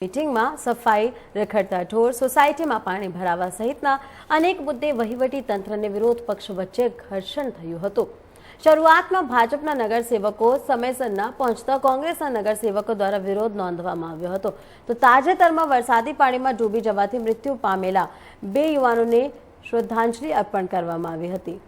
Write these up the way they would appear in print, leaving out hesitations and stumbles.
મીટિંગમાં સફાઈ, રખડતા ઢોર, સોસાયટીમાં પાણી ભરાવા સહિતના અનેક મુદ્દે વહીવટી તંત્રને વિરોધ પક્ષ વચ્ચે ઘર્ષણ થયું હતું। શરૂઆતમાં ભાજપના નગરસેવકો સમયસર ન પહોંચતા કોંગ્રેસના નગરસેવકો દ્વારા વિરોધ નોંધવામાં આવ્યો હતો। તો તાજેતરમાં વરસાદી પાણીમાં ડૂબી જવાથી મૃત્યુ પામેલા 2 યુવાનોને શ્રદ્ધાંજલિ અર્પણ કરવામાં આવી હતી।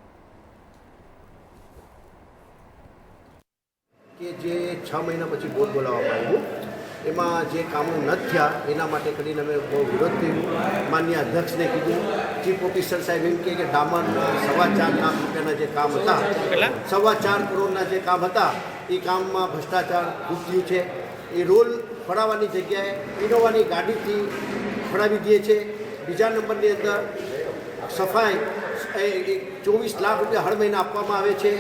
કે જે 6 મહિના પછી બોર્ડ બોલાવવામાં આવ્યું એમાં જે કામો ન થયા એના માટે કરીને અમે બહુ વિરોધ કર્યો। માન્ય અધ્યક્ષને કીધું, ચીફ ઓફિસર સાહેબ એમ કે ડામરના 4.25 લાખ રૂપિયાના જે કામ હતા, 4.25 કરોડના જે કામ હતા એ કામમાં ભ્રષ્ટાચાર ખૂબ થયું છે। એ રોલ ફળાવવાની જગ્યાએ ઇનોવાની ગાડીથી ફળાવી દે છે। બીજા નંબરની અંદર સફાઈ 24 લાખ રૂપિયા હર મહિને આપવામાં આવે છે,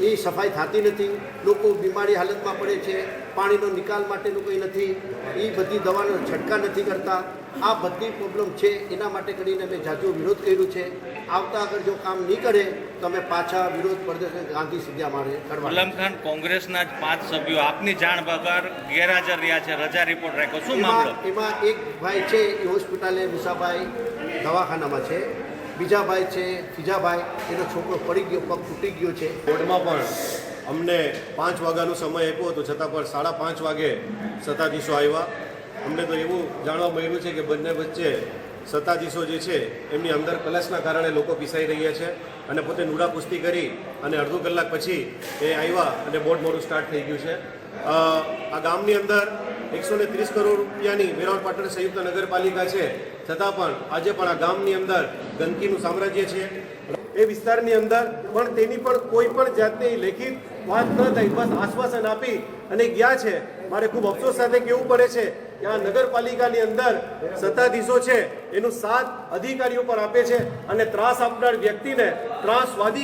એ સફાઈ થતી નથી, લોકો બીમારી હાલતમાં પડે છે, પાણીનો નિકાલ માટેનું કંઈ નથી, એ બધી દવાનો છંટકાવ નથી કરતા। આ બધી પ્રોબ્લેમ છે, એના માટે કરીને અમે જાજો વિરોધ કર્યો છે। આવતા આગળ જો કામ નહીં કરે તો અમે પાછા વિરોધ પ્રદર્શન ગાંધી સીધા મારે કરવા। ગુલામ ખાન કોંગ્રેસના જ 5 સભ્યો આપની જાણ વગર ગેરહાજર રહ્યા છે, રજા રિપોર્ટ રાખ્યો, શું મામલો? એમાં એક ભાઈ છે એ હોસ્પિટલે મુસાભાઈ દવાખાનામાં છે, બીજા ભાઈ છે ફીજાભાઈ, એનો છોકરો પડી ગયો, પગ તૂટી ગયો છે। બોર્ડમાં પણ અમને 5 વાગ્યાનો સમય આપ્યો હતો, છતાં પણ 5:30 વાગે સત્તાધીશો આવ્યા। અમને તો એવું જાણવા મળ્યું છે કે બંને વચ્ચે સત્તાધીશો જે છે એમની અંદર કલશના કારણે લોકો પીસાઈ રહ્યા છે અને પોતે નુડાપુસ્તી કરી અને અડધો કલાક પછી એ આવ્યા અને બોર્ડ મોડું સ્ટાર્ટ થઈ ગયું છે। આ ગામની અંદર 130 કરોડ રૂપિયાની વેરાવળ પાટણ સંયુક્ત નગરપાલિકા છે, છતાં પણ આજે પણ આ ગામની અંદર ગંદકીનું સામ્રાજ્ય છે। એ વિસ્તારની અંદર પણ તેની પણ કોઈ પણ જાતની લેખિત વાત ન થઈ, બસ આશ્વાસન આપી અને ગયા છે। મારે ખૂબ અફસોસ સાથે કહેવું પડે છે કે આ નગરપાલિકાની અંદર સત્તાધીશો છે એનું સાથ અધિકારીઓ પર આપે છે અને ત્રાસ આપનાર વ્યક્તિને ત્રાસવાદી